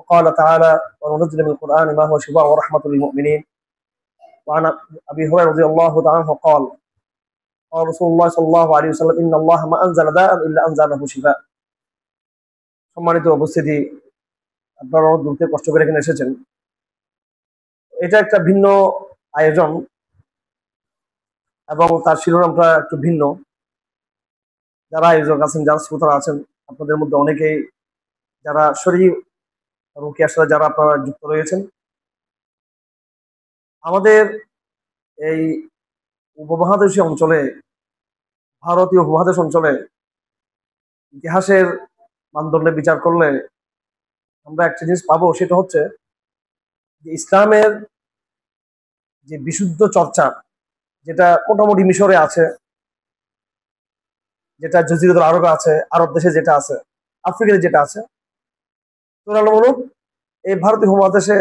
وقال تعالى وننزل من القرآن ما هو شفاء ورحمة للمؤمنين وعن أبي هريرة رضي الله تعالى عنه قال قال رسول الله صلى الله عليه وسلم إن الله ما أنزل داء إلا أنزل له شفاء। সম্মানিত উপস্থিতি, আপনারা অনেক দূর থেকে কষ্ট করে এখানে এসেছেন। এটা একটা ভিন্ন আয়োজন এবং তার শিরোনামটা একটু ভিন্ন। যারা আয়োজক আছেন, যারা শ্রোতারা আছেন, আপনাদের মধ্যে অনেকেই যারা শরীর রুকিয়ার সাথে যারা আপনারা যুক্ত রয়েছেন, আমাদের এই উপমহাদেশীয় অঞ্চলে, ভারতীয় উপমহাদেশ অঞ্চলে ইতিহাসের মানদণ্ডে বিচার করলে আমরা একটা জিনিস পাবো, সেটা হচ্ছে যে ইসলামের যে বিশুদ্ধ চর্চা, যেটা মোটামুটি মিশরে আছে, যেটা জজিরাতুল আরবে আছে, আরব দেশে যেটা আছে, আফ্রিকাতে যেটা আছে, তুলনামূলক এই ভারতীয় উপমহাদেশে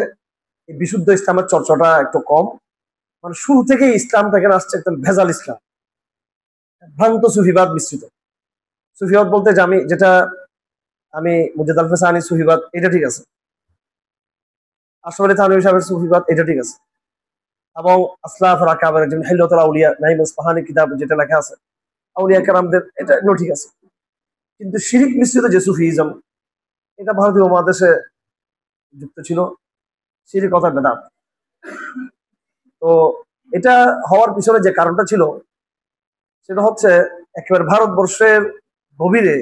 এই বিশুদ্ধ ইসলামের চর্চাটা একটু কম। মানে শুরু থেকেই ইসলামটা এখানে আসছে একদম ভেজাল ইসলাম, ভ্রান্ত সুফিবাদ মিশ্রিত। সুফিবাদ বলতে যেটা আমি মুজাদ্দিদ আল ফেসানি সুফিবাদ, এটা ঠিক আছে। আশরাফ আলী থানভী সাহেবের সুফিবাদ, এটা ঠিক আছে। এবং আসলাফ রাকাবের যেমন হিলতুল আউলিয়া নাঈম ইসফাহানি কিতাব যেটা লেখা আছে, আউলিয়া কেরামদের, এটা ঠিক আছে। কিন্তু শিরিক মিশ্রিত যে সুফিজম, এটা ভারতীয় উপমহাদেশে যুক্ত ছিল, শিরিকতা বেদাত। তো এটা হওয়ার পিছনে যে কারণটা ছিল সেটা হচ্ছে একেবারে ভারতবর্ষের গভীরে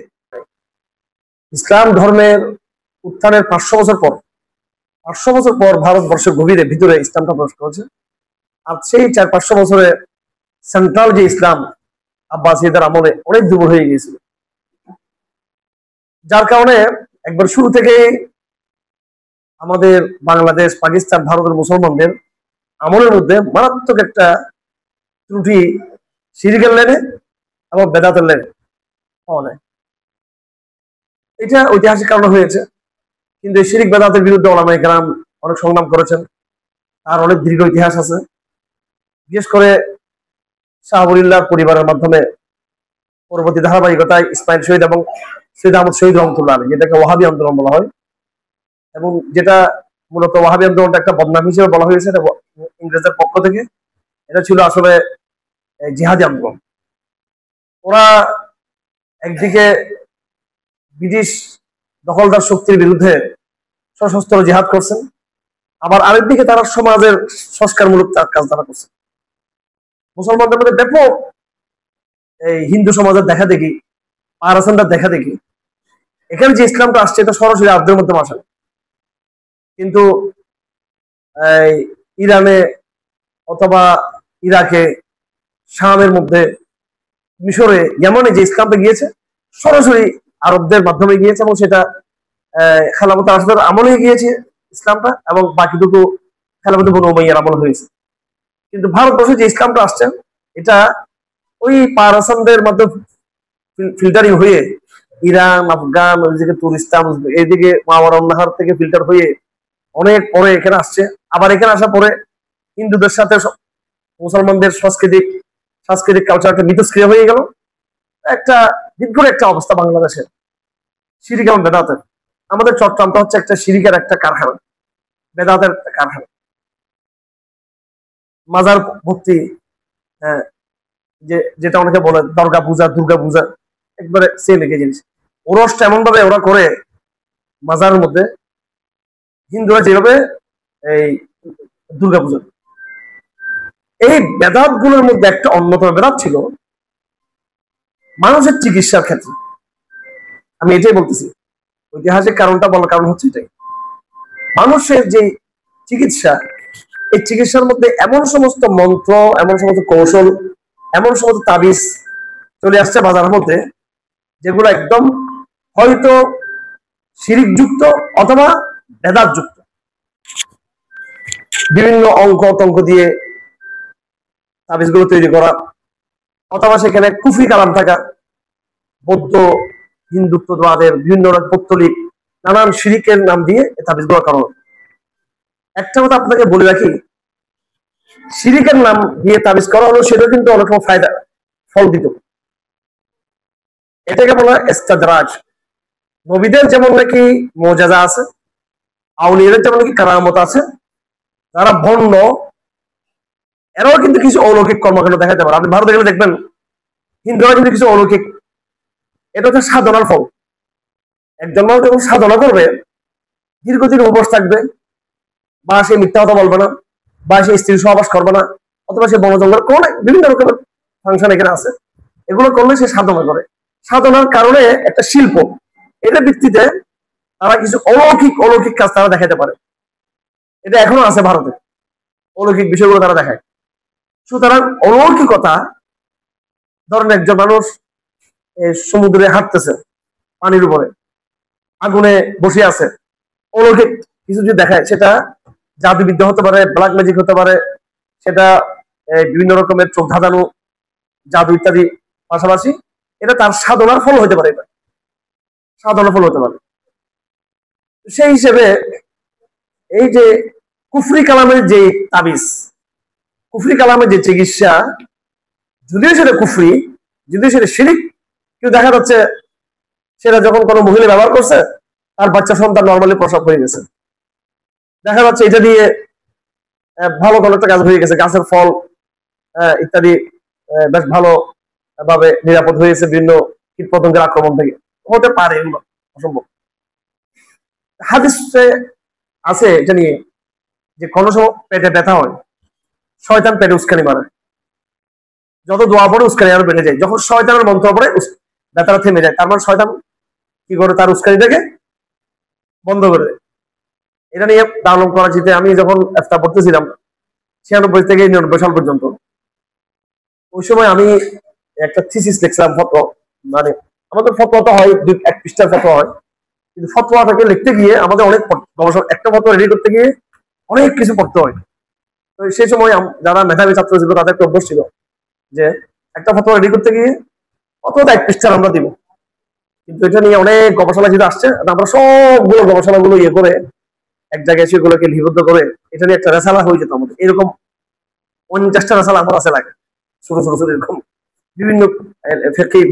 ইসলাম ধর্মের উত্থানের 500 বছর পর ভারতবর্ষের গভীরে ভিতরে ইসলামটা প্রবেশ করেছে। আর সেই 400-500 বছরে সেন্ট্রাল যে ইসলাম আব্বাসীয়দের আমলে অনেক দুর্বল হয়ে গিয়েছিল, যার কারণে একবার শুরু থেকে আমাদের বাংলাদেশ, পাকিস্তান, ভারতের মুসলমানদের আমলের মধ্যে মারাত্মক একটা ত্রুটি শিরকের লেনে এবং বেদাতের লেনে পাওয়া যায়। এটা ঐতিহাসিক কারণে হয়েছে। কিন্তু এই শিরিক বেদাতের বিরুদ্ধে ওলামায়ে কেরাম অনেক সংগ্রাম করেছেন, তার অনেক দীর্ঘ ইতিহাস আছে। বিশেষ করে শাহ ওলিউল্লাহ পরিবারের মাধ্যমে পরবর্তী ধারাবাহিকতায় ইসমাইল শহীদ এবং সৈয়দ আহমদ শহীদ রহমতুল্লাহ আলাইহি, যেটাকে ওয়াহাবি আন্দোলন বলা হয়, এবং যেটা মূলত ওয়াহাবি আন্দোলনটা একটা বদনাম হিসেবে বলা হয়েছে ইংরেজদের পক্ষ থেকে। এটা ছিল আসলে জিহাদি আন্দোলন। ওরা একদিকে ব্রিটিশ দখলদার শক্তির বিরুদ্ধে সশস্ত্র জিহাদ করছেন, আবার আরেকদিকে তারা সমাজের সংস্কারমূলক কাজ তারা করছে। মুসলমানদের মধ্যে ব্যাপক এই হিন্দু সমাজের দেখা দেখি, পারাসানদের দেখা দেখি। এখানে যে ইসলামটা আসছে এটা সরাসরি আরবদের মধ্যে আসে, কিন্তু ইরানে অথবা ইরাকে, শামের মধ্যে, মিশরে, ইয়েমেনে যে ইসলামটা গিয়েছে সরাসরি আরবদের মাধ্যমে গিয়েছে, এবং সেটা খেলাফত রাশিদের আমলে গিয়েছে ইসলামটা, এবং বাকিটুকু খেলাফত বনু উমাইয়ার আমল হয়েছে। কিন্তু ভারতবর্ষে যে ইসলামটা আসছে এটা ওই পারাসানদের মাধ্যমে ফিল্টারিং হয়ে ইরান, আফগান, ওইদিকে তুরিস্তান, এইদিকে মাওয়ারান্নাহার থেকে ফিল্টার হয়ে অনেক পরে এখানে আসছে। আবার এখানে আসার পরে হিন্দুদের সাথে মুসলমানদের সাংস্কৃতিক কালচারটা মিথস্ক্রিয়া হয়ে গেল। একটা বিদ্রোহ একটা অবস্থা বাংলাদেশের শিরিক এবং বেদাতের। আমাদের চট্টগ্রামটা হচ্ছে একটা শিরিকের একটা কারখানা, বেদাতের একটা কারখানা। মাজার ভক্তি, হ্যাঁ, যেটা অনেকে বলে দুর্গা পূজা, একবারে সেম একই জিনিস। ওরসটা এমন ভাবে ওরা করে মাজারের মধ্যে, হিন্দুরা যেভাবে এই দুর্গা পূজা। এই বেদাত গুলোর মধ্যে একটা অন্যতম বেদাত ছিল মানুষের চিকিৎসার ক্ষেত্রে। আমি এটাই বলতেছি, ঐতিহাসিক কারণটা বলার কারণ হচ্ছে এটাই। মানুষের যে চিকিৎসা, এই চিকিৎসার মধ্যে এমন সমস্ত মন্ত্র, এমন সমস্ত কৌশল, এমন সমস্ত তাবিজ চলে আসছে বাজারের মধ্যে, যেগুলো একদম হয়তো শিরিক যুক্ত অথবা বেদাত যুক্ত। বিভিন্ন অঙ্ক দিয়ে তাবিজগুলো তৈরি করা, অথবা সেখানে কুফরি কালাম থাকা, বৌদ্ধ, হিন্দুত্ববাদের বিভিন্ন পৌত্তলিক নানান শিরিকের নাম দিয়ে তাবিজগুলো করানো। একটা কথা আপনাকে বলে রাখি, শিরিকের নাম দিয়ে তাবিজ করা হলো সেটা কিন্তু অনেক ফায়দা ফল দিত। এটাকে বলা হয় ইস্তেদরাজ। নবীদের যেমন নাকি মুজিজা আছে, আউলিয়াদের যেমন কি কারামত আছে, যারা ভণ্ড এরাও কিন্তু কিছু অলৌকিক কর্মকাণ্ড দেখাতে পারে। আপনি ভারতে গেলে দেখবেন হিন্দুরা কিন্তু কিছু অলৌকিক, এটা হচ্ছে সাধনার ফল। একজন মানুষ যখন সাধনা করবে দীর্ঘদিন উপবাস থাকবে, বা সে মিথ্যা কথা বলবে না, বা সে স্ত্রীর সহবাস করবে না, অথবা সে বন জঙ্গল কোন বিভিন্ন রকমের ফাংশন এখানে আছে, এগুলো করলে সে সাধনা করে। সাধনার কারণে একটা শিল্প, এটা ভিত্তিতে তারা কিছু অলৌকিক অলৌকিক কাজ তারা দেখাতে পারে। এটা এখনো আছে ভারতে, অলৌকিক বিষয়গুলো তারা দেখায়। সুতরাং অলৌকিকতা, ধরেন একজন মানুষ সমুদ্রে হাঁটতেছে, পানির উপরে আগুনে বসে আছে, অলৌকিক কিছু যদি দেখায়, সেটা জাদুবিদ্যা হতে পারে, ব্ল্যাক ম্যাজিক হতে পারে, সেটা বিভিন্ন রকমের চোখ ধাঁধানো জাদু ইত্যাদি, পাশাপাশি এটা তার সাধনার ফল হতে পারে, এটা সাধনার ফল হতে পারে। সেই হিসেবে এই যে কুফরি কালামের যে তাবিজ, কুফরি কালামের যে চিকিৎসা, যদিও সেটা কুফরি, যদিও সেটা শিরিক, কিন্তু দেখা যাচ্ছে সেটা যখন কোনো মহিলা ব্যবহার করছে, তার বাচ্চা সন্তান নর্মালি প্রসব হয়ে গেছে। দেখা যাচ্ছে এটা দিয়ে ভালো কোনো একটা কাজ হয়ে গেছে, গাছের ফল ইত্যাদি বেশ ভালো ভাবে নিরাপদ হয়েছে বিভিন্ন কীট পতঙ্গের আক্রমণ থেকে। হতে পারে, এগুলো অসম্ভব। হাদিসে আছে এটা নিয়ে যে কোনো সময় পেটে ব্যথা হয়, শয়তান পেটে উস্কানি মারে, যত দোয়া পড়ে উস্কানি আরো বেড়ে যায়। যখন শয়তানের মন্ত্র পড়ে ব্যথাটা থেমে যায়, তার মানে শয়তান কি করে, তার উস্কানিটাকে বন্ধ করে দেয়। এটা নিয়ে দারুণ করাচিতে আমি যখন ইফতা পড়তেছিলাম 96 থেকে 99 সাল পর্যন্ত, ওই সময় আমি একটা থিসিস লিখছিলাম, ফতোয়া। মানে আমাদের ফতোয়া তো হয় 1 পৃষ্ঠার ফতোয়া হয়, কিন্তু ফতোয়াটাকে লিখতে গিয়ে আমাদের অনেক গবেষণা, একটা ফতোয়া রেডি করতে গিয়ে অনেক কিছু পড়তে হয়। তো সেই সময় যারা মেধাবী ছাত্র ছিল তাদের একটা অভ্যাস ছিল যে একটা ফতোয়া রেডি করতে গিয়ে অন্তত 1 পৃষ্ঠার আমরা দিব। কিন্তু এটা নিয়ে অনেক গবেষণা যেটা আসছে, আমরা সবগুলো গবেষণাগুলো ইয়ে করে এক জায়গায় সেগুলোকে লিপিবদ্ধ করে এটা নিয়ে একটা রেসালা হয়ে যেত আমাদের। এরকম 50টা রেসালা আমার আছে লাগে, ছোট ছোট ছোট, এরকম বিভিন্ন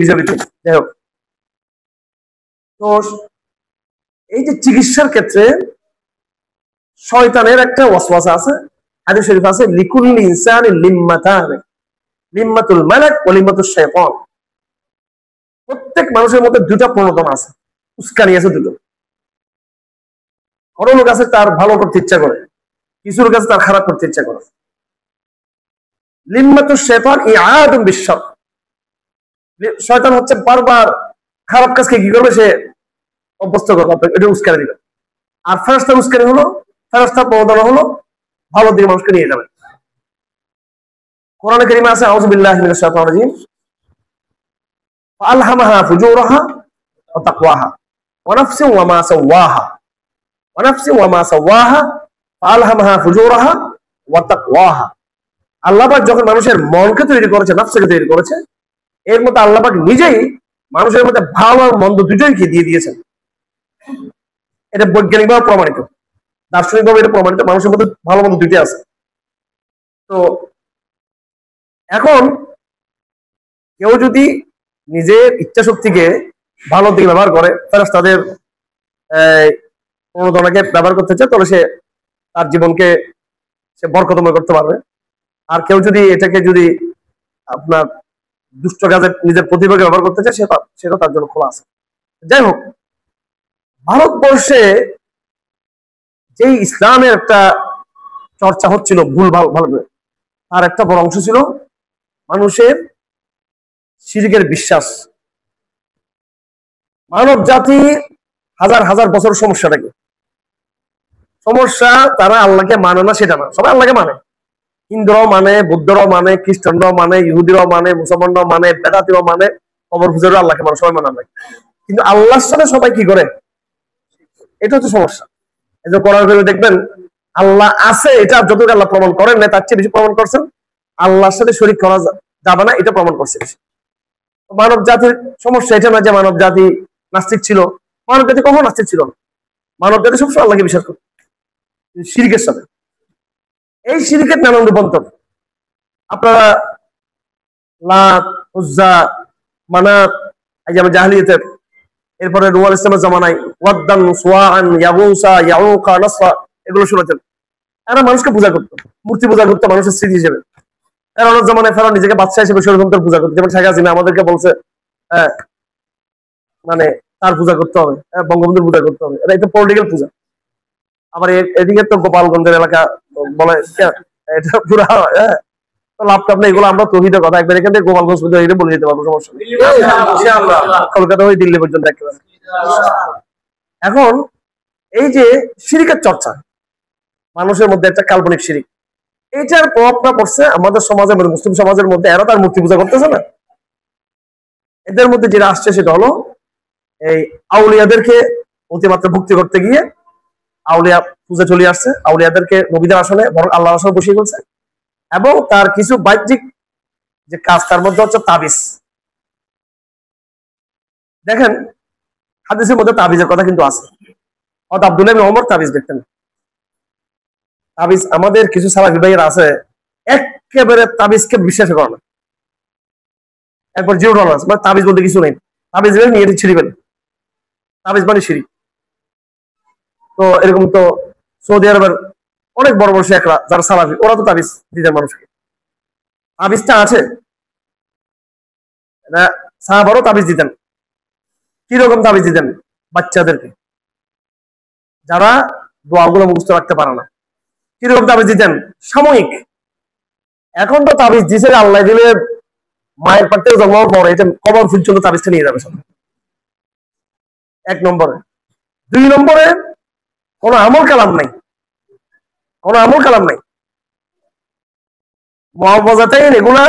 বিজেপিতে। যাই হোক, তো এই যে চিকিৎসার ক্ষেত্রে শয়তানের একটা ওয়াসওয়াসা আছে। হাদিস শরীফ আছে, লিকুল্লি ইনসানিন লিম্মাতান, লিম্মাতুল মালাক ওয়া লিম্মাতুশ শাইতান। প্রত্যেক মানুষের মধ্যে দুটা প্রণোদনা আছে, উস্কানি আছে দুটো। কোনো লোক আছে তার ভালো করতে ইচ্ছা করে, কিছু লোক আছে তার খারাপ করতে ইচ্ছা করে। লিম্মাতুশ শাইতান ইআদুম বিশ-শার, শয়তান হচ্ছে বারবার খারাপ কাজকে কি করবে, সে অভ্যস্ত করবে, এটা উস্কানি দিবে। আর ফেরেশতার উস্কানি হলো, ফেরেশতার প্রণোদনা হলো ভালো দিকে মানুষকে নিয়ে যাবে। কোরআনে কারিমে আছে, আউযু বিল্লাহি মিনাশ শাইতানির রাজিম, ফাআলহামাহা ফুজুরাহা ওয়া তাকওয়াহা ওয়া নাফসিন ওয়া মা সাওয়াহা, ওয়া নাফসিন ওয়া মা সাওয়াহা ফাআলহামাহা ফুজুরাহা ওয়া তাকওয়াহা। আল্লাহ পাক যখন মানুষের মনকে তৈরি করেছে, নফসকে তৈরি করেছে, এর মধ্যে আল্লাহ পাক নিজেই মানুষের মধ্যে ভালো আর মন্দ দুটোইকে দিয়ে দিয়েছেন। এটা বৈজ্ঞানিকভাবে প্রমাণিত, দার্শনিকভাবে এটা প্রমাণিত, মানুষের মধ্যে ভালো মন্দ দুইটাই আছে। তো এখন কেউ যদি নিজের ইচ্ছা শক্তিকে ভালো দিকে ব্যবহার করে, ফেরেশতাদের প্রণোদনাকে ব্যবহার করতে চায়, তাহলে সে তার জীবনকে সে বরকতময় করতে পারবে। আর কেউ যদি এটাকে যদি আপনার দুষ্ট কাজে নিজের প্রতিভাকে ব্যবহার করতে চায়, সেটা তার জন্য খোলা আছে। যাই হোক, ভারতবর্ষে যে ইসলামের একটা চর্চা হচ্ছিল ভুল ভাবে, তার একটা বড় অংশ ছিল মানুষের শিরকের বিশ্বাস। মানব জাতি হাজার হাজার বছর সমস্যাটা কি? সমস্যা তারা আল্লাহকে মানে না, সেটা না, সবাই আল্লাহকে মানে। হিন্দুরাও মানে, বুদ্ধরাও মানে, খ্রিস্টানরাও মানে, ইহুদিরাও মানে, মুসলমানরাও মানে, বেদাতিরাও মানে, কবর পূজারও আল্লাহকে মানে, সবাই মানে আল্লাহকে। কিন্তু আল্লাহর সাথে সবাই কি করে, এটা হচ্ছে সমস্যা। এই যে কোরআন করে দেখবেন আল্লাহ আছে, এটা যতটুকু আল্লাহ প্রমাণ করেন না, তার চেয়ে বেশি প্রমাণ করছেন আল্লাহর সাথে শরীক করা যাবে না, এটা প্রমাণ করছে। মানব জাতির সমস্যা এটা না যে মানব জাতি নাস্তিক ছিল, মানব জাতি কখনো নাস্তিক ছিল না। মানব জাতি সবসময় আল্লাহকে বিশ্বাস করে, শিরকের সাথে। এই শিরকের নানান রূপান্তর আপনারা লাত, উজ্জা, মানাত, এই যে আমরা জাহেলিয়াতের এরপরে রুয়াল ইসলামের জামানায় ওয়াদ্দান, সুওয়াআন, ইয়াগুসা, ইয়াউকা, নাসরা এগুলো শুনেছেন। এরা মানুষকে পূজা করতো, মূর্তি পূজা করতো মানুষের স্মৃতি হিসেবে। ফেরাউনের জামানায় ফেরাউন নিজেকে বাদশা হিসেবে ষড়যন্ত্র পূজা করতো, যেমন শেখ হাসিনা আমাদেরকে বলছে মানে তার পূজা করতে হবে, বঙ্গবন্ধুর পূজা করতে হবে, এটা পলিটিক্যাল পূজা। আবার এদিকে তো গোপালগঞ্জের এলাকা বলে এটা পুরা তো লাভ টাপ নেই, এগুলো আমরা তৌহিদের কথা একবার এখান থেকে গোপালগঞ্জ পর্যন্ত বলে দিতে পারবো, সমস্যা নেই, কলকাতা হয়ে দিল্লি পর্যন্ত একেবারে। এখন এই যে শিরিকের চর্চা মানুষের মধ্যে একটা কাল্পনিক শিরিক, এইটার প্রভাবটা পড়ছে আমাদের সমাজে, মানে মুসলিম সমাজের মধ্যে। এরা তার মূর্তি পূজা করতেছে না, এদের মধ্যে যেটা আসছে সেটা হলো এই আউলিয়াদেরকে অতিমাত্রা ভক্তি করতে গিয়ে আউলিয়া পূজা চলে আসছে, আউলিয়াদেরকে নবীদের আসনে বরং আল্লাহর আসনে বসিয়ে ফেলছে। এবং তার কিছু বাহ্যিক যে কাজ, তার মধ্যে হচ্ছে তাবিজ। দেখেন হাদিসের মধ্যে তাবিজের কথা কিন্তু আছে। অত আব্দুল্লাহ ইবনে ওমর তাবিজ দেখতেন। তাবিজ আমাদের কিছু সালাফি ভাইয়েরা আছে একেবারে তাবিজকে বিশ্বাস করে না, একবার জিরো টলারেন্স, মানে তাবিজ বলতে কিছু নেই, তাবিজ নিয়ে ছিঁড়ি ফেলে, তাবিজ মানে শিরিক। তো এরকম তো সৌদি আরবের অনেক বড় বড় শেখরা যারা সালাফি, ওরা তো তাবিজ দিতেন মানুষকে। তাবিজটা আছে, সাহাবারও তাবিজ দিতেন। কিরকম তাবিজ দিতেন? বাচ্চাদেরকে যারা দোয়াগুলো মুখস্থ রাখতে পারে না, কিরকম তাবিজ দিতেন? সাময়িক। এখন তো তাবিজ দিছে আল্লাহ দিলে মায়ের পার থেকে জন্মার পরে এটা কবর পর্যন্ত তাবিজটা নিয়ে যাবে সব। এক নম্বরে। দুই নম্বরে কোনো আমল কালাম নাই, কোনো আমল কালাম নাই। মুআওয়াযাতাইন এগুলা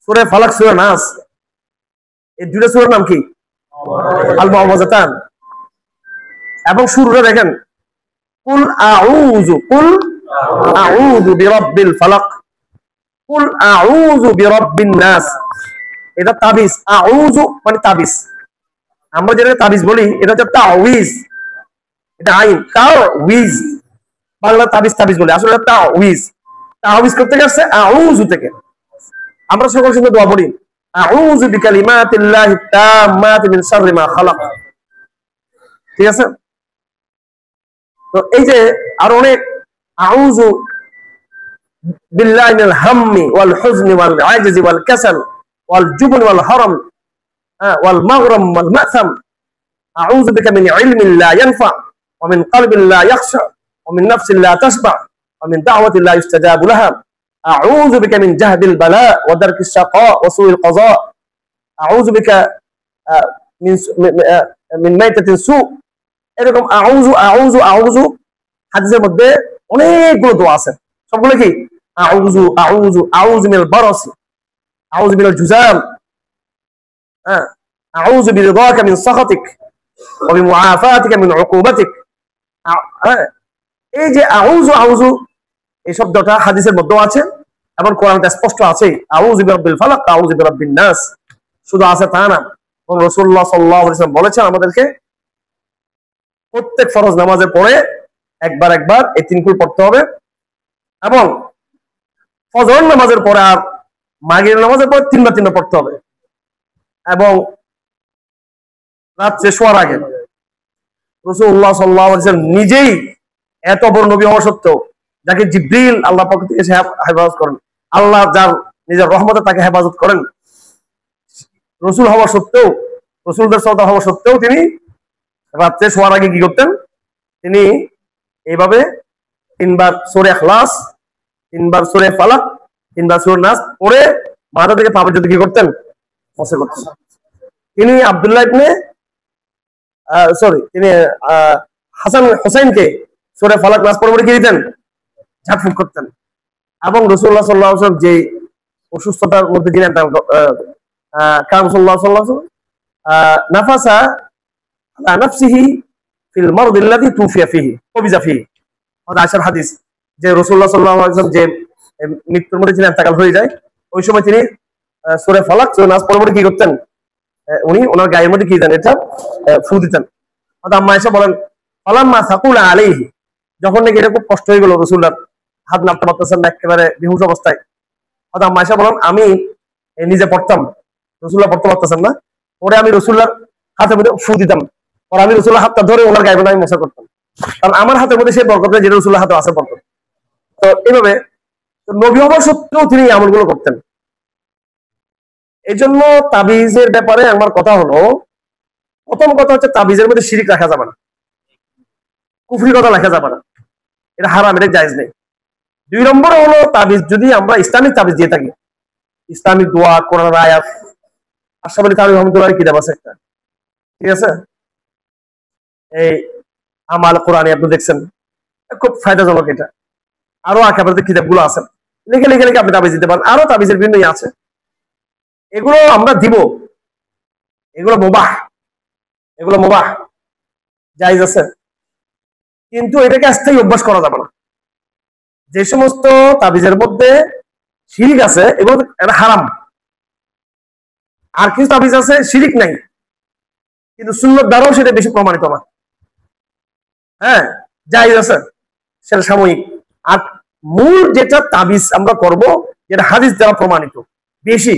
সূরা ফালাক, সূরা নাস, এই দুটো সূরার নাম কি? আল মুআওয়াযাতান। এবং শুরুটা দেখেন কুল আউযু বিরাব্বিল ফালাক, কুল আউযু বিরাব্বিন নাস। এটা তাবিজ। আউযু মানে তাবিজ, আমরা যেটা তাবিজ বলি এটা হচ্ছে তাওয়িজ, এটা আইন। তাওয়িজ বাংলা তাবিজ, তাবিজ বলে, আসলে তাওয়িজ। তাওয়িজ করতে গেছে আউযু থেকে। আমরা সকল সঙ্গে দোয়া পড়ি আউযু বিকালিমাতিল্লাহি তাম্মাতি মিন শাররি মা খালাক, ঠিক আছে? তো এই যে আর অনেক আউযু বিল্লাহি মিনাল হাম্মি ওয়াল হুজনি ওয়াল আজজি ওয়াল কাসাল ওয়াল জুবন ওয়াল হারাম ওয়াল মাগরাম ওয়াল মা'সাম, আউযু বিকা মিন ইলমিন লা ইয়ানফা ওয়া মিন কলবিন লা ইয়াখশা ওয়া মিন নাফসিন লা তাশবা ওয়া মিন দাওয়াতিন লা ইউস্তাজাবু লাহা, আউযু বিকা মিন জাহদিল বালা ওয়া দারকিশ শাকা ওয়া সুইল কাযা, আউযু বিকা মিন মাইতাতিন সু। এরকম আউযু আউযু আউযু হাদিসের মধ্যে অনেকগুলো দোয়া আছে। সবগুলো কি? আউযু আউযু আউযু মিনাল বারাসি, আউযু মিনাল জুজাম, আউযু বিরিদাকা মিন সাখাতিক ওয়া বিমুআফাতিকা মিন উকুবাতিক। এই যে আউযু আউযু এই শব্দটা হাদিসের মধ্যেও আছে এবং কোরআনে স্পষ্ট আছে। আউযু বিরাব্বিল ফালাক, আউযু বিরাব্বিন নাস। শুধু আছে তা না, রাসূলুল্লাহ সাল্লাল্লাহু আলাইহি ওয়াসাল্লাম বলেছেন আমাদেরকে প্রত্যেক ফরজ নামাজের পরে একবার একবার এই তিন কুল পড়তে হবে, এবং ফজর নামাজের পরে আর মাগরিব নামাজের পরে তিনবার তিনবার পড়তে হবে, এবং রাত্রে শোয়ার আগে। রাসূলুল্লাহ সাল্লাল্লাহু আলাইহি ওয়াসাল্লাম নিজেই এত বড় নবী হওয়া সত্ত্বেও, যাকে জিবরিল আল্লাহ পক্ষ থেকে হেফাজত করেন, আল্লাহ যার নিজের রহমতে তাকে হেফাজত করেন, রসুল হওয়া সত্ত্বেও, রসুলদের সর্দার হওয়া সত্ত্বেও তিনি রাত্রে শোয়ার আগে কি করতেন? তিনি এইভাবে তিনবার সূরা ইখলাস, তিনবার সূরা ফালাক, তিনবার সূরা নাস পড়ে মাথা থেকে পা পর্যন্ত কি করতেন? মুছে করতেন। তিনি আব্দুল্লাহ ইবনে তিনি হাসান হোসেনকে সূরা ফালাক নাস পড়ে কি দিতেন? ঝাড়ফুঁক করতেন। এবং রাসূলুল্লাহ সাল্লাল্লাহু আলাইহি ওয়াসাল্লাম যে অসুস্থতার মধ্যে ছিলেন, কারণ সাল্লাল্লাহু আলাইহি ওয়াসাল্লাম নাফাসা আলা নাফসিহি ফিল মারদ আল্লাযী তুফিয়া ফিহি কবিজা ফিহি। আয়েশার হাদিস যে রাসূলুল্লাহ সাল্লাল্লাহু আলাইহি ওয়াসাল্লাম যে মৃত্যুর মধ্যে ছিলেন, ইন্তেকাল হয়ে যায়, ওই সময় তিনি সূরা ফালাক, সূরা নাস পড়ে কি করতেন? উনি ওনার গায়ের মধ্যে কি দিতেন? এটা ফু দিতেন। আম্মা আয়েশা বলেন ফালাম্মা সাকুলা আলাইহি, যখন নাকি এটা খুব কষ্ট হয়ে গেল, রাসূলুল্লাহ হাত নাড়তে পারতেছেন না, একেবারে বেহুশ অবস্থায়, আম্মা আয়েশা বলেন আমি নিজে পড়তাম, রাসূলুল্লাহ পড়তে পারতেছেন না, পরে আমি রাসূলুল্লাহর হাতের মধ্যে ফু দিতাম, আর আমি রসুল্লাহ হাতটা ধরে ওনার গায়ে আমি মশা করতাম, কারণ আমার হাতের মধ্যে সেই বরকত যেটা রসুল্লাহ হাতে আছে বরকত। তো এইভাবে নবী হবার সত্ত্বেও তিনি এই আমলগুলো করতেন। এই জন্য তাবিজের ব্যাপারে আমার কথা হলো, প্রথম কথা হচ্ছে তাবিজের মধ্যে শিরিক রাখা যাবে না, কুফরি কথা লেখা যাবে না, এটা হারাম, এটা জায়েজ নেই। 2 নম্বরে হলো তাবিজ যদি আমরা ইসলামিক তাবিজ দিয়ে থাকি, ইসলামিক দোয়া, কোরআনের আয়াত, আশরাফ আলী থানভী রহমাতুল্লাহির কিতাব আছে একটা, ঠিক আছে, এই আমাল কোরআনে আপনি দেখছেন, খুব ফায়দাজনক এটা। আরো আকাবাদের কিতাবগুলো আছে, লিখে লিখে লিখে আপনি তাবিজ দিতে পারেন, আরো তাবিজের বিভিন্ন ইয়ে আছে, এগুলো আমরা দিব, এগুলো মুবাহ, এগুলো মুবাহ, জায়েজ আছে, কিন্তু এটাকে স্থায়ী অভ্যাস করা যাবে না। যে সমস্ত তাবিজের মধ্যে শিরিক আছে এগুলো এটা হারাম। আর কিছু তাবিজ আছে শিরিক নাই, কিন্তু সুন্নত দ্বারাও সেটা বেশি প্রমাণিত না, হ্যাঁ জায়েজ আছে, সেটা সাময়িক। আর মূল যেটা তাবিজ আমরা করব, যেটা হাদিস দ্বারা প্রমাণিত বেশি,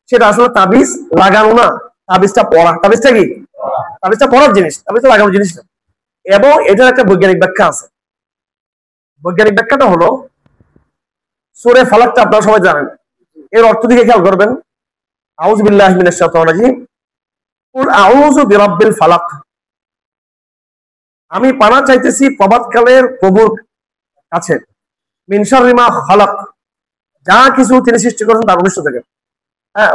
সেটা আসলে তাবিজ লাগানো না, তাবিজটা পড়া। তাবিজটা কি? তাবিজটা পড়ার জিনিস, তাবিজটা লাগানোর জিনিস না। এবং এটার একটা বৈজ্ঞানিক ব্যাখ্যা আছে। বৈজ্ঞানিক ব্যাখ্যাটা হলো, সূরা ফালাকটা আপনারা সবাই জানেন, এর অর্থ দিকে খেয়াল করবেন। আউযু বিল্লাহি মিনাশ শাইতানির রাজিম, কুল আউযু বিরাব্বিল ফালাক, আমি পানা চাইতেছি প্রভাতকালের প্রভুর কাছে, মিন শাররি মা খালাক, যা কিছু তিনি সৃষ্টি করেছেন তার অনিষ্ট থেকে, হ্যাঁ,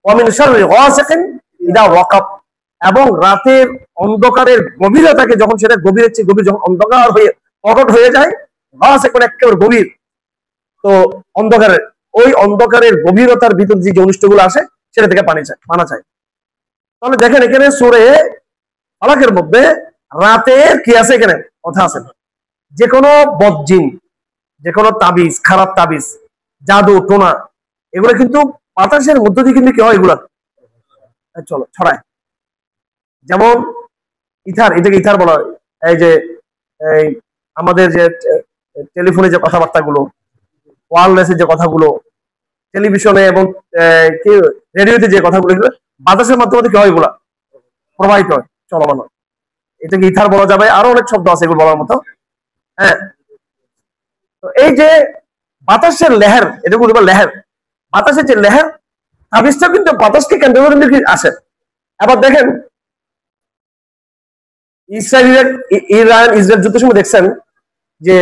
ওয়া মিন শাররি গাসিকিন ইযা ওয়াকাব, এবং রাতের অন্ধকারের গভীরতাকে যখন সেটা গভীরের চেয়ে গভীর যখন অন্ধকার হয়ে প্রকট হয়ে যায়, গাসিক মানে একেবারে গভীর, তো অন্ধকারের ওই অন্ধকারের গভীরতার ভিতর যে অনিষ্টগুলো আসে সেটা থেকে পানা চায়। তাহলে দেখেন এখানে সূরা ফালাকের মধ্যে রাতের কি আছে, এখানে কথা আছে। যে কোনো বদজিন, যে কোনো তাবিজ, খারাপ তাবিজ, জাদু টোনা, এগুলো কিন্তু বাতাসের মধ্য দিয়ে কিন্তু কি হয়, এগুলা চলো ছড়ায়। যেমন ইথার, এটাকে ইথার বলা হয়। এই যে এই আমাদের যে টেলিফোনে যে কথাবার্তা গুলো, ওয়্যারলেসের যে কথাগুলো, টেলিভিশনে এবং কি রেডিওতে যে কথাগুলো, এগুলো বাতাসের মাধ্যমে কি হয়, এগুলা প্রবাহিত হয়, চলমান হয়। এটাকে ইথার বলা যাবে, আরো অনেক শব্দ আছে এগুলো বলার মতো, হ্যাঁ। তো এই যে বাতাসের লেহার, এটা বলবো লেহার, বাতাসের যে লেহার, তাবিজটা কিন্তু বাতাসকে কেন্দ্র করে আসে। আবার দেখেন ইরান ইসরায়েল যুদ্ধের সময় দেখছেন যে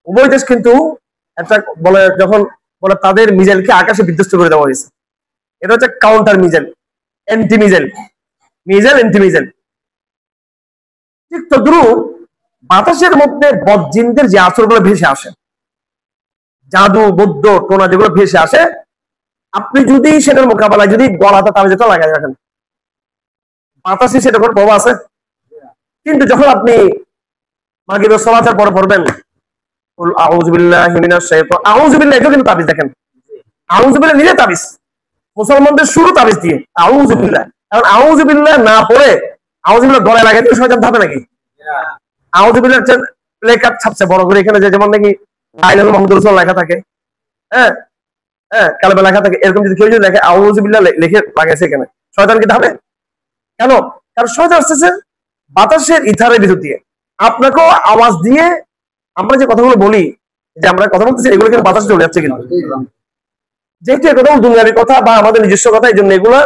উভয় দেশ কিন্তু একটা বলে, যখন বলে তাদের মিসাইলকে আকাশে বিধ্বস্ত করে দেওয়া হয়েছে, এটা হচ্ছে counter missile, anti missile, missile anti missile. ঠিক তদ্রুপ বাতাসের মধ্যে বদজিনদের যে আচরণগুলো ভেসে আসে, জাদু বৌদ্ধ টোনা যেগুলো ভেসে আসে, আপনি যদি সেটার মোকাবেলায় যদি গলাতে তাবিজটা লাগাই রাখেন, বাতাসে সেটা কোনো প্রভাব আছে। কিন্তু যখন আপনি মাগরিবের সালাতের পরে পড়বেন আউযু বিল্লাহি মিনাশ শাইতানির, আউযু বিল্লাহি, এটা কিন্তু তাবিজ, দেখেন আউযু বিল্লাহ নিজে তাবিজ, মুসলমানদের শুরু তাবিজ দিয়ে আউযু বিল্লাহ। এখন আউযু বিল্লাহ না পড়ে আউযু বিল্লাহ গলায় লাগাইতে শয়তান থাকে নাকি? আউযু বিল্লাহ প্লে কার্ড ছাপছে বড় করে এখানে, যে যেমন নাকি লা ইলাহা মুহাম্মাদুর রাসূলুল্লাহ লেখা থাকে, হ্যাঁ হ্যাঁ কালেমা লেখা থাকে, এরকম যদি কেউ যদি লেখে আউযু বিল্লাহ লিখে লাগাইছে, এখানে শয়তান কি থামে? কেন? কারণ শয়তান আসতেছে বাতাসের ইথারের ভিতর দিয়ে, আপনাকেও আওয়াজ দিয়ে। আমরা যে কথাগুলো বলি, যে আমরা কথা বলতেছি, এগুলো কিন্তু বাতাসে চলে যাচ্ছে, কিন্তু যেহেতু এগুলো দুনিয়ার কথা বা আমাদের নিজস্ব কথা, এই জন্য এগুলো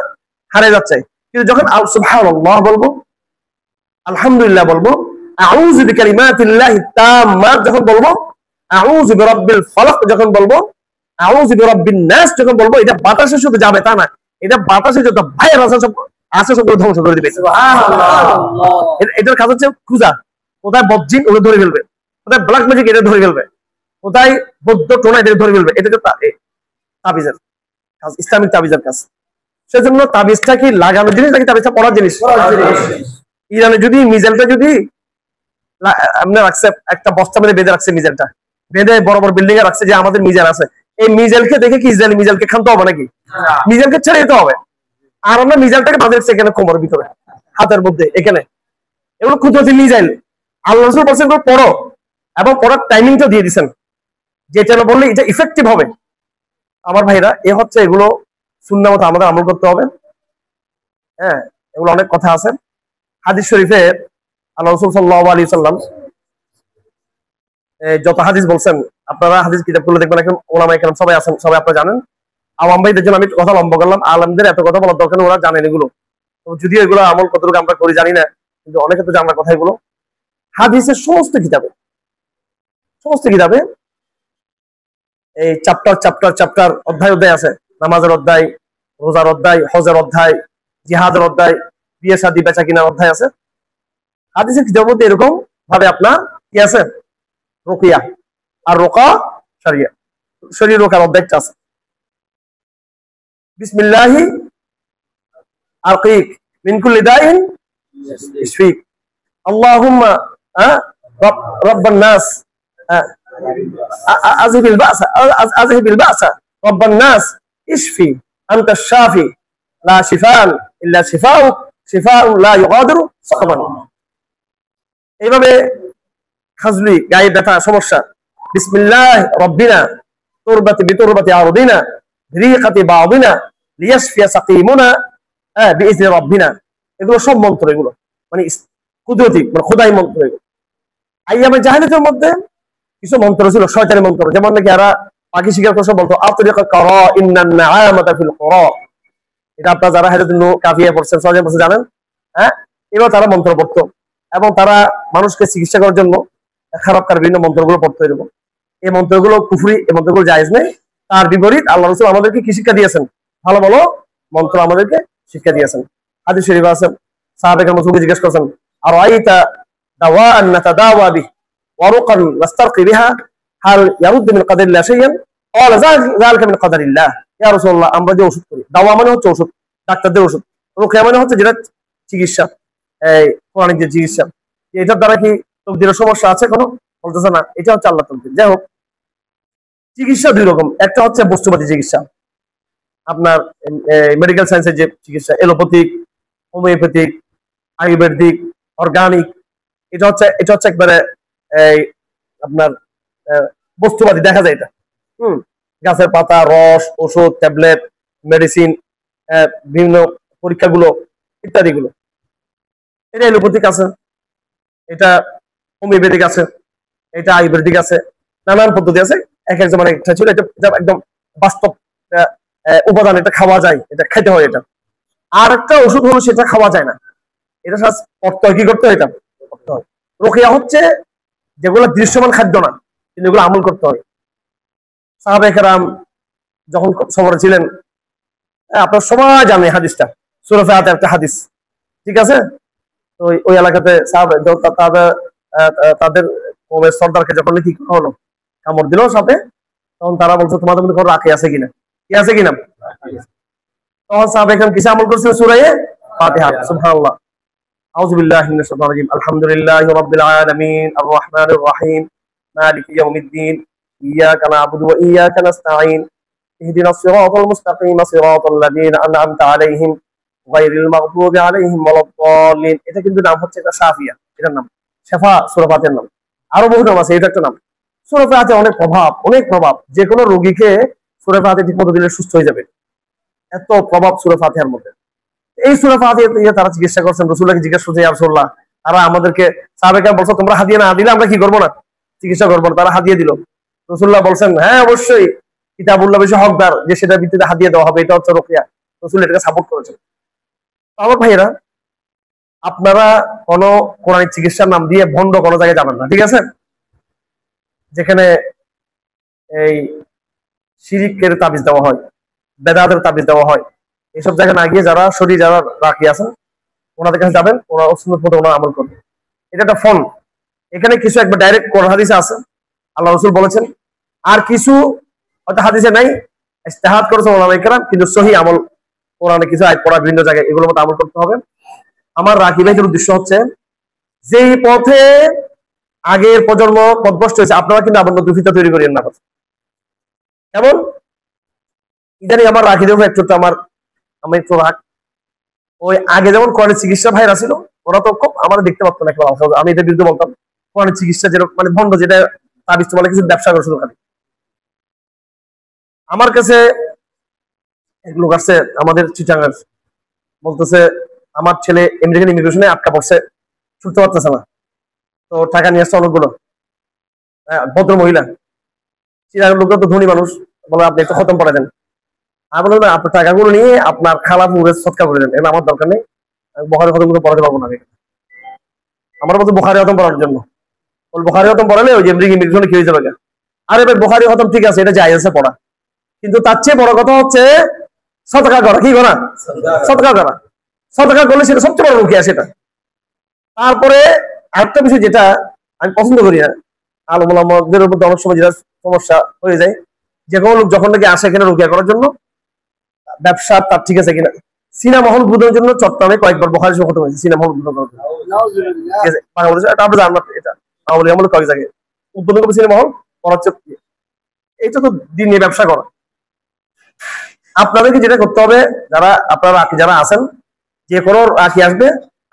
হারিয়ে যাচ্ছে। কিন্তু যখন সুবহানাল্লাহ বলবো, আলহামদুলিল্লাহ বলবো, আউযু বিকালিমাতিল্লাহি তাম্মাত যখন বলবো, আউযু বিরাব্বিল ফালাক যখন বলবো, আউযু বিরাব্বিন নাস যখন বলবো, এটা বাতাসে শুধু যাবে তা না, এটা বাতাসে যত ভাইরাস আছে সবগুলো ধ্বংস করে দিবে। এটার কাজ হচ্ছে খুঁজা, কোথায় বদজিন ওকে ধরে ফেলবে, কোথায় ব্ল্যাক ম্যাজিক এটা ধরে ফেলবে, কোথায় বৌদ্ধ টোনা এটা ধরে ফেলবে। এটা তাবিজের কাজ, ইসলামিক তাবিজের কাজ। সেজন্য তাবিজটা কি লাগানোর জিনিস নাকি তাবিজটা পড়ার জিনিস? ইরানে যদি মিসাইলটা যদি আপনার রাখছে, একটা বস্তা মধ্যে বেঁধে রাখছে, মিসাইলটা বেঁধে বড় বড় বিল্ডিং এ রাখছে যে আমাদের মিসাইল আছে, এই মিসাইলকে দেখে কি ইসরায়েলি মিসাইলকে খানতে হবে নাকি? মিসাইলকে ছেড়ে দিতে হবে। আর আমরা মিসাইলটাকে বাঁধে রাখছি এখানে কোমরের ভিতরে, হাতের মধ্যে, এখানে। এগুলো কুদরতি মিসাইল, আল্লাহ রাসূল বলেছেন এগুলো পড়ো, এবং পড়ার টাইমিংটা দিয়ে দিচ্ছেন, যেটা বললে এটা ইফেক্টিভ হবে। আমার ভাইরা, এ হচ্ছে এগুলো সুন্নাহ মতো আমাদের আমল করতে হবে, হ্যাঁ। এগুলো অনেক কথা আছে হাদিস শরীফে। আল্লাহ রাসূল সাল্লাল্লাহু আলাইহি সাল্লাম যত হাদিস বলছেন, আপনারা হাদিস কিতাবগুলো দেখবেন, এখন ওলামায়ে কেরাম সবাই আছেন, সবাই আপনারা জানেন। আওয়াম ভাইদের জন্য আমি কথা লম্বা করলাম, আলেমদের এত কথা বলার দরকার, ওরা জানেন এগুলো। যদিও এগুলো আমল কতটুকু আমরা করি জানি না, কিন্তু অনেকে তো জানার কথা এগুলো। হাদিসের সমস্ত কিতাবে এই চ্যাপ্টার চ্যাপ্টার চ্যাপ্টার অধ্যায় অধ্যায় আছে। নামাজের অধ্যায়, রোজার অধ্যায়, হজের অধ্যায়, জিহাদের অধ্যায়, বিয়ে শাদী বেচা কিনার অধ্যায় আছে। হাদিসের কিতাবের মধ্যে এরকম ভাবে আপনার কি আছে, রুকিয়া আর রোকা শরিয়া, শরীর রোকার অধ্যায়টা আছে। বিসমিল্লাহি আরকিক মিন কুল্লি দাইন ইশফিক, আল্লাহুম্মা রাব্বান নাস আযহিবিল বা'সা রাব্বান নাস ইশফি আনতা শাফি লা শিফাআন ইল্লা শিফাউক শিফাউন লা ইউগাদিরু সাকামান। এইভাবে খাজলি, গায়ে ব্যথা, সমস্যা, বিসমিল্লাহ রব্বিনা তুরবাতি বিতুরবাতি আরদিনা রিকাতি বাদিনা লিয়াশফিয়া সাকিমুনা বিইذن রব্বিনা। এগুলো সব মন্ত্র, এগুলো মানে কুদরতি, মানে খোদাই মন্ত্র। এগুলো আইয়ামে জাহেলিয়াতের মধ্যে কিছু মন্ত্র ছিল, শয়তানি মন্ত্র, যেমন নাকি এরা পাখি শিকার করে বলতো আতরিকা কারা ইন্নান নাআমাতা ফিল কুরা। এটা আপনারা যারা হাদিসুন কাফিয়া পড়ছেন, সহজে পড়ছে জানেন। হ্যাঁ, এবার তারা মন্ত্র পড়তো এবং তারা মানুষকে চিকিৎসা করার জন্য খারাপ কার বিভিন্ন মন্ত্রগুলো পড়তো। এরকম এই মন্ত্রগুলো কুফরি, এই মন্ত্রগুলো জায়েজ নেই। তার বিপরীত আল্লাহ রাসূল আমাদেরকে কি শিক্ষা দিয়েছেন, ভালো ভালো মন্ত্র আমাদেরকে শিক্ষা দিয়েছেন। হাদিস শরীফে আছে, সাহাবায়ে কেরাম রাসূলকে জিজ্ঞেস করেছেন, আরাইতা দাওয়াআন নাতাদাওয়া বিহি ওয়া রুকান নাস্তারকি বিহা হাল ইয়ারুদ্দু মিন কাদারিল্লাহ শাইআন ক্বালা যালিকা মিন কাদারিল্লাহ। ইয়া রাসূলুল্লাহ, আমরা যে ওষুধ করি, দাওয়া মানে হচ্ছে ওষুধ, ডাক্তারদের ওষুধ, রুকিয়া মানে হচ্ছে যেটা চিকিৎসা, এই কোরআনিক যে চিকিৎসা, এটার দ্বারা কি তকদিরের সমস্যা আছে কোনো? বলতেছে না, এটা হচ্ছে আল্লাহ তকদির। যাই হোক, চিকিৎসা দুই রকম, একটা হচ্ছে বস্তুবাদী চিকিৎসা, আপনার মেডিকেল সায়েন্সের যে চিকিৎসা, এলোপ্যাথিক, হোমিওপ্যাথিক, আয়ুর্বেদিক, অর্গানিক, এটা হচ্ছে একবারে এই আপনার বস্তুবাদী, দেখা যায় এটা। গাছের পাতা, রস, ওষুধ, ট্যাবলেট, মেডিসিন, বিভিন্ন পরীক্ষাগুলো ইত্যাদি গুলো, এটা এলোপ্যাথিক আছে, এটা হোমিওপ্যাথিক আছে, এটা আয়ুর্বেদিক আছে, নানান পদ্ধতি আছে। এক এক জমানে একটা ছিল, এটা একদম বাস্তব উপাদান, এটা খাওয়া যায়, এটা খেতে হয়। এটা আর একটা ওষুধ হলো সেটা খাওয়া যায় না, এটা পড়তে হয়, কি করতে হয়, এটা করতে হয়। রুকিয়া হচ্ছে যেগুলো দৃশ্যমান খাদ্য না, কিন্তু এগুলো আমল করতে হয়। সাহাবায়ে কেরাম যখন সফরে ছিলেন, আপনার সবাই জানে হাদিসটা, সূরা ফাতিহার একটা হাদিস, ঠিক আছে? তো ওই এলাকাতে তাদের সর্দারকে যখন কি হলো, কামড় দিল সাথে, তখন তারা বলছে তোমাদের মধ্যে কোনো রাখি আছে কিনা, কি আছে কিনা। তখন সাহাবায়ে কেরাম কিসে আমল করছিলেন? সূরা ফাতিহা। সুবহানাল্লাহ। আউযু বিল্লাহি মিনাশ শাইতানির রাজিম। আলহামদুলিল্লাহি রাব্বিল আলামিন আর রহমানির রহিম মালিকি ইয়াউমিদ্দিন ইয়াকা না'বুদু ওয়া ইয়াকা নাস্তাঈন ইহদিনাস সিরাতাল মুস্তাকিম সিরাতাল লাযীনা আন'আমতা আলাইহিম গায়রিল মাগদুবি আলাইহিম ওয়ালাদ-দাল্লিন। এটা কিন্তু নাম হচ্ছে, এটা শাফিয়া, এটার নাম শেফা, সূরা ফাতিহার নাম। আরো বহু নাম আছে, এটা একটা নাম। সূরা ফাতিহা অনেক প্রভাব, যে কোনো রোগীকে সূরা ফাতিহা ঠিকমতো দিলে সুস্থ হয়ে যাবে, এত প্রভাব সূরা ফাতিহার মধ্যে। এই সূরা ফাতিহা তারা চিকিৎসা করছেন। রাসূলুল্লাহকে জিজ্ঞেস করছে, ইয়া রাসূলুল্লাহ, তারা আমাদেরকে, সাহাবায়ে কেরাম বলছে তোমরা হাদিয়া না দিলে আমরা কি করবো না, চিকিৎসা করবো না। তারা হাদিয়া দিল। রাসূলুল্লাহ বলছেন, হ্যাঁ অবশ্যই কিতাবুল্লাহ বেশি হকদার যে সেটার ভিত্তিতে হাদিয়া দেওয়া হবে, এটা হচ্ছে রুকিয়া। রাসূল এটাকে সাপোর্ট করেছেন। আমার ভাইয়েরা, আপনারা কোন কোরআনিক চিকিৎসার নাম দিয়ে ভণ্ড কোনো জায়গায় যাবেন না, ঠিক আছে? যেখানে এই শিরিকের তাবিজ দেওয়া হয়, বেদাতের তাবিজ দেওয়া হয়, এইসব জায়গায় না গিয়ে যারা শরীর, যারা রাখি আছেন, ওনাদের কাছে যাবেন, ওরা সুন্নাত মতো ওনারা আমল করবেন। এটা একটা ফোন, এখানে কিছু একবার ডাইরেক্ট কোরআন হাদিসে আছে, আল্লাহ রাসূল বলেছেন, আর কিছু হয়তো হাদিসে নাই, ইজতিহাদ করেছে ওলামায়ে কেরাম, কিন্তু সহিহ আমল কোরআনে কিছু আয়াত পড়া, বিভিন্ন জায়গায় এগুলোর মতো আমল করতে হবে। আমার রাকি ভাইদের উদ্দেশ্য হচ্ছে, যেই পথে আগের প্রজন্ম পথভ্রষ্ট হয়েছে, আপনারা কিন্তু আবার নতুন ফিতনা তৈরি করিয়েন না। এমন ইদানি আমার রাখি দেবো একটু, আমি একটু রাখ, ওই আগে যেমন কোরআনের চিকিৎসা ভাইরা ছিল, ওরা তো খুব আমাদের দেখতে পারতো না, আমি এটার বিরুদ্ধে বলতাম। কোরআনের চিকিৎসা যেরকম মানে ভণ্ড, যেটা তাবিজ বলে কিছু ব্যবসা করে শুধু খালি। আমার কাছে এক লোক আসছে আমাদের চিটাঙ্গার, বলতেছে আমার ছেলে আমেরিকান ইমিগ্রেশনে আটকা পড়ছে, ছুটতে পারতেছে না, তো টাকা নিয়ে আসছে অনেকগুলো। ভদ্র মহিলা, চিরাগের লোকরা তো ধনী মানুষ, বলে আপনি একটু খতম করে দেন। আমি বললাম আপনার টাকাগুলো নিয়ে আপনার খালা পুরে সৎকার করে দেন, এটা আমার দরকার নেই, আমি বখারি খতম করে পড়াতে পারবো না। আমার মতো বোখারি খতম পড়ার জন্য বোখারি খতম পড়ালে ওই যে আমেরিকা ইমিগ্রেশনে খেয়ে যাবে। আরে ভাই বোখারি খতম ঠিক আছে, এটা জায়েজ আছে পড়া, কিন্তু তার চেয়ে বড় কথা হচ্ছে সদকা করা। কি করা? সদকা করা। সদকা করলে সেটা সবচেয়ে বড় রুকিয়া সেটা। তারপরে আরেকটা বিষয় যেটা আমি পছন্দ করি না, আলমদের মধ্যে অনেক সময় যেটা সমস্যা হয়ে যায়, যে কোনো লোক যখন নাকি আসে এখানে রুকিয়া করার জন্য, ব্যবসা তার ঠিক আছে কিনা, সিনেমা হল উদ্বোধনের জন্য চট্টগ্রামে কয়েকবার বোখারি শো খতম হয়েছে, সিনেমা হল উদ্বোধন করার জন্য। ঠিক আছে, বাংলাদেশে এটা আপনি জানেন, এটা আমলে কয়েক জায়গায় উদ্বোধন করবে সিনেমা হল, করাচ্ছে। এইটা তো দিন নিয়ে ব্যবসা করা। আপনাদেরকে যেটা করতে হবে, যারা আপনারা যারা আছেন, যে কোনো রাখি আসবে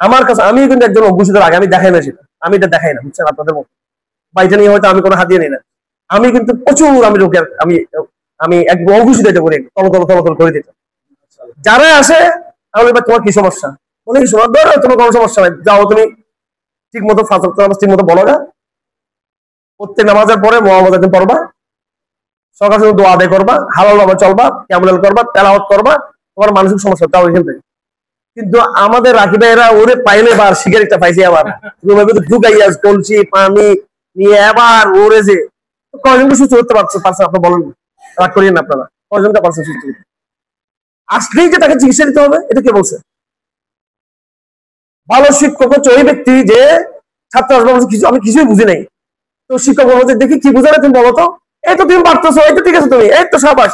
আমার কাছে, আমি কিন্তু একজন অভ্যুষিত আগে আমি দেখাই না সেটা, আমি এটা দেখাই না, বুঝছেন? আপনাদের মতো বাইটা নিয়ে হয়তো আমি কোনো হাতিয়ে নিই না, আমি কিন্তু প্রচুর আমি লোকের আমি আমি একদম অঘোষিত এটা করি, তলতল করে দিতে। যারা আসে আমি বলি তোমার কি সমস্যা, বলে কি শোনা ধরো তোমার কোনো সমস্যা নাই, যাও তুমি ঠিক মতো ঠিক মতো বলো না, প্রত্যেক নামাজের পরে মোহাম্মদ পড়বা, সকাল সকাল দোয়া আদায় করবা, হালাল ভাবে চলবা, ক্যামেল করবা, তেলাওয়াত করবা, তোমার মানসিক সমস্যা তাও এখান থেকে। কিন্তু আমাদের রাখি ভাইয়েরা ওরে পাইলে বার সিগারেটটা পাইছে, আবার ঢুকাইয়া কলসি পানি নিয়ে আবার ওরে যে কয়জনকে সুস্থ করতে পারছে আপনি বলেন, রাগ করিয়েন না আপনারা, কয়জনটা পারছে সুস্থ করতে? আসলেই যে তাকে চিকিৎসা দিতে হবে, এটা কে বলছে? ভালো শিক্ষক হচ্ছে ওই ব্যক্তি যে ছাত্র আসবে কিছু আমি কিছুই বুঝি নাই, তো শিক্ষক বলতে দেখি কি বুঝালে তুমি বলো তো, এই তো তুমি পারতেছো, এই তো ঠিক আছে, তুমি এই তো সাবাস।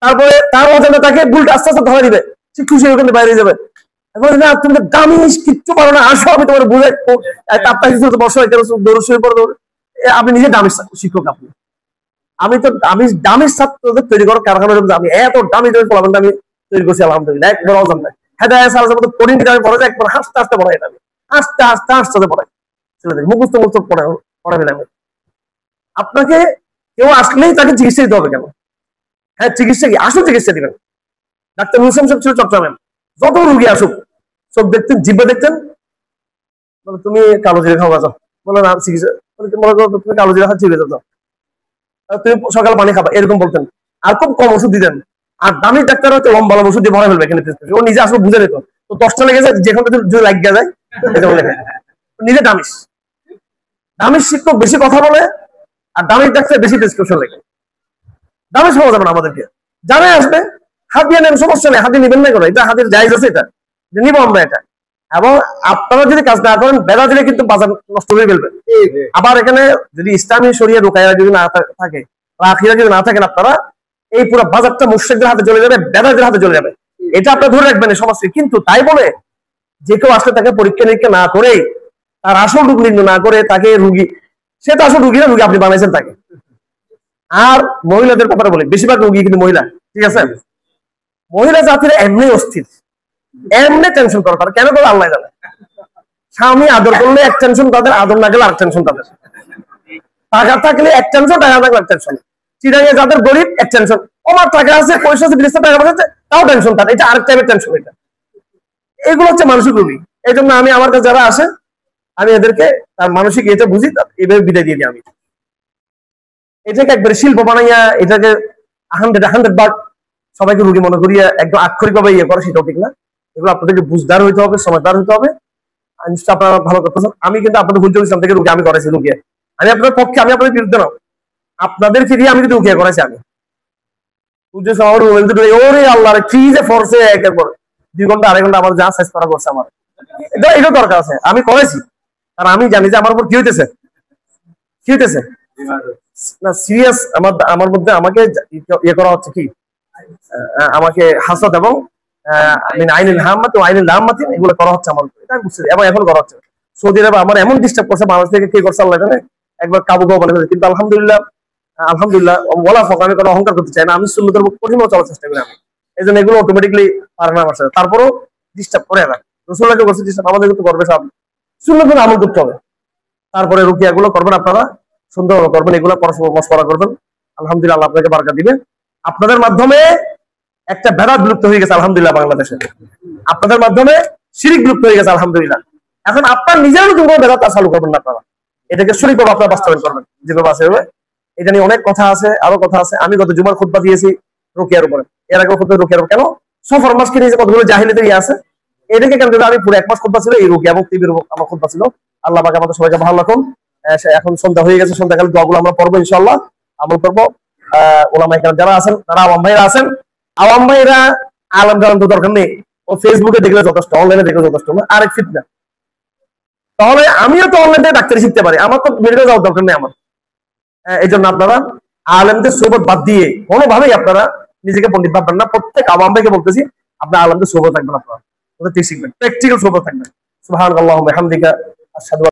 তারপরে তার অজান্তে তাকে ভুলটা আস্তে আস্তে ধরে দিবে, সে খুশি ওখানে বাইরে যাবে। না তুমি দামি কিচ্ছু পারো না, আসো আমি তোমার বুঝাই, বসো আপনি নিজে দামি শিক্ষক। আমি তো দামি ছাত্রদের তৈরি করার কারখানা, আমি এত দামি ফলাফলটা আমি তৈরি করছি আলহামদুলিল্লাহ, একবার অজান নাই। আমি পড়াই একবার হাসতে হাসতে পড়াই, আমি হাসতে হাসতে হাসতে পড়াই ছেলেদের, মুখস্থ পড়াই আমি। আপনাকে কেউ আসলেই তাকে চিকিৎসা দিতে হবে কেন? হ্যাঁ চিকিৎসা কি, আসুন চিকিৎসা দিবেন। ডাক্তার মুসলিম সাহেব ছিল চট্টগ্রামে, যত রুগী আসুক চোখ দেখতেন, জিব্বা দেখতেন, তুমি কালো জিরে খাওয়া যাও, বলে না চিকিৎসা, তুমি কালো জিরে খাচ্ছি যাও, তুমি সকাল পানি খাবা, এরকম বলতেন। আর খুব কম ওষুধ দিতেন। আর দামি ডাক্তার হচ্ছে লম্বা ওষুধ দিয়ে ভরা ফেলবে এখানে, ও নিজে আসলে বুঝে নিত, তো 10টা লেগে যায়, যেখানে যদি লাগিয়ে যায় নিজে দামিস। দামির শিক্ষক বেশি কথা বলে, আর দামির ডাক্তার বেশি প্রেসক্রিপশন লেগে। দামিস পাওয়া যাবে না আমাদেরকে, জানে আসবে হাত দিয়ে নেন, সমস্যা নেই, হাতে নিবেন না করে, এটা হাতের জায়জ আছে, এটা নিবো আমরা এটা। এবং আপনারা যদি কাজ না করেন, বেড়া দিলে কিন্তু বাজার নষ্ট হয়ে ফেলবে। আবার এখানে যদি ইসলামী শরিয়া রুকাইয়া যদি না থাকে, রাখিরা যদি না থাকেন, আপনারা এই পুরো বাজারটা মুশরিকদের হাতে চলে যাবে, বেদাদের হাতে চলে যাবে, এটা আপনারা ধরে রাখবেন সমাজকে। কিন্তু তাই বলে যে কেউ আসলে তাকে পরীক্ষা নিরীক্ষা না করে, তার আসল রোগ নির্ণয় না করে তাকে রুগী, সে তো আসল রুগী না, রুগী আপনি বানাইছেন তাকে। আর মহিলাদের ব্যাপারে বলি, বেশিরভাগ রুগী কিন্তু মহিলা, ঠিক আছে? মহিলা জাতির এমনি অস্থির, এমনি টেনশন করে, তারা কেন করে আল্লাহ জানে। স্বামী আদর করলে এক টেনশন তাদের, আদর না গেলে আর টেনশন তাদের। টাকা থাকলে এক টেনশন, টাকা থাকলে এক টেনশন। চিরাঙে যাদের গরিব এক টেনশন, আমার টাকা আছে, পয়সা আছে, বিদেশে টাকা পাঠাচ্ছে, তাও টেনশন তার, এটা আরেক টাইপের টেনশন। এটা এগুলো হচ্ছে মানসিক রোগী। এই জন্য আমি আমার কাছে যারা আসে, আমি এদেরকে তার মানসিক এটা বুঝি, এইভাবে বিদায় দিয়ে দিই। আমি এটাকে একবারে শিল্প বানাইয়া, এটাকে 100 সবাইকে রুগী মনে করিয়া একদম আক্ষরিক ভাবে ইয়ে করে, সেটাও ঠিক না। এগুলো আপনাদেরকে বুঝদার হইতে হবে, সমঝদার হইতে হবে। আপনারা ভালো করতেছেন। আমি কিন্তু আপনাদের হুজুর ইসলাম থেকে রুগী আমি করাইছি, রুগিয়া আমি আপনাদের পক্ষে, আমি আপনাদের বিরুদ্ধে না, আপনাদেরকে দিয়ে আমি কিন্তু রুগিয়া করাইছি। আমি ওরে আল্লাহ কি যে ফরসে, একের পর 2 ঘন্টা 2.5 ঘন্টা আমার যা সাইজ করা করছে, আমার এটা দরকার আছে, আমি করাইছি। কারণ আমি জানি যে আমার উপর কি হইতেছে না, সিরিয়াস আমার মধ্যে আমাকে ইয়ে করা হচ্ছে, কি আমাকে হাসত এবং আইনুল হাম্মাত ও আইনুল লাম্মাতিন এগুলো করা হচ্ছে আমার, এটা আমি বুঝছি, এবং এখন করা হচ্ছে। সৌদি আরবে আমার এমন ডিস্টার্ব করছে, বাংলাদেশ থেকে কে করছে আল্লাহ জানে, একবার কাবু বানিয়ে ফেলেছে। কিন্তু আলহামদুলিল্লাহ বলা হোক, আমি কোনো অহংকার করতে চাই না, আমি সুন্নতের কঠিন চলার চেষ্টা করি। আমি এই জন্য এগুলো অটোমেটিকলি পারে না আমার সাথে, তারপরও ডিস্টার্ব করে না। রসুল্লাহকে করছে ডিস্টার্ব, আমাদের কিন্তু করবে সব, সুন্নতের আমল করতে হবে। তারপরে রুকিয়া গুলো করবেন, আপনারা সুন্দরভাবে করবেন, এগুলো পড়াশোনা মশকরা করবেন। আলহামদুলিল্লাহ আল্লাহ আপনাকে বারাকা দিবেন। আপনাদের মাধ্যমে একটা ভেদাত বিলুপ্ত হয়ে গেছে আলহামদুলিল্লাহ বাংলাদেশে। আপনাদের মাধ্যমে শিরিক বিলুপ্ত হয়ে গেছে আলহামদুলিল্লাহ। এখন আপনার নিজের নতুন কোনো বেদাত চালু করবেন না আপনারা, এটাকে সঠিকভাবে আপনারা বাস্তবায়ন করবেন যেভাবে আছে। এটা নিয়ে অনেক কথা আছে, আরো কথা আছে। আমি গত জুমার খুতবা দিয়েছি রুকিয়ার উপরে, এর আগে খুতবা রুকিয়ার কেন সফর মাসকে নিয়ে যে কতগুলো জাহিলিয়াতের ইয়ে আছে, এটাকে কেন আমি পুরো এক মাস খুতবা ছিল এই রুকিয়া এবং টিভির আমার খুতবা ছিল। আল্লাহ পাক আমাদের সবাইকে ভালো রাখুন। এখন সন্ধ্যা হয়ে গেছে, সন্ধ্যাকালে দোয়াগুলো আমরা পড়বো ইনশাআল্লাহ, আমল করবো। ওলামায়ে কেরাম যারা আছেন, তারা আওয়াম ভাইরা আছেন, আওয়াম ভাইরা আলেম জানার তো দরকার নেই, ও ফেসবুকে দেখলে যথেষ্ট, অনলাইনে দেখলে যথেষ্ট না, আরেক ফিতনা। তাহলে আমিও তো অনলাইন থেকে ডাক্তারি শিখতে পারি, আমার তো মেডিকেল যাওয়ার দরকার নেই আমার। এই জন্য আপনারা আলেমদের সোহবত বাদ দিয়ে কোনোভাবেই আপনারা নিজেকে পণ্ডিত ভাববেন না। প্রত্যেক আওয়াম ভাইকে বলতেছি, আপনার আলেমদের সোহবত থাকবেন, আপনারা ওদের ঠিক শিখবেন, প্র্যাকটিক্যাল সোহবত থাকবেন। সুবহানাল্লাহি ওয়া বিহামদিহি, আশহাদু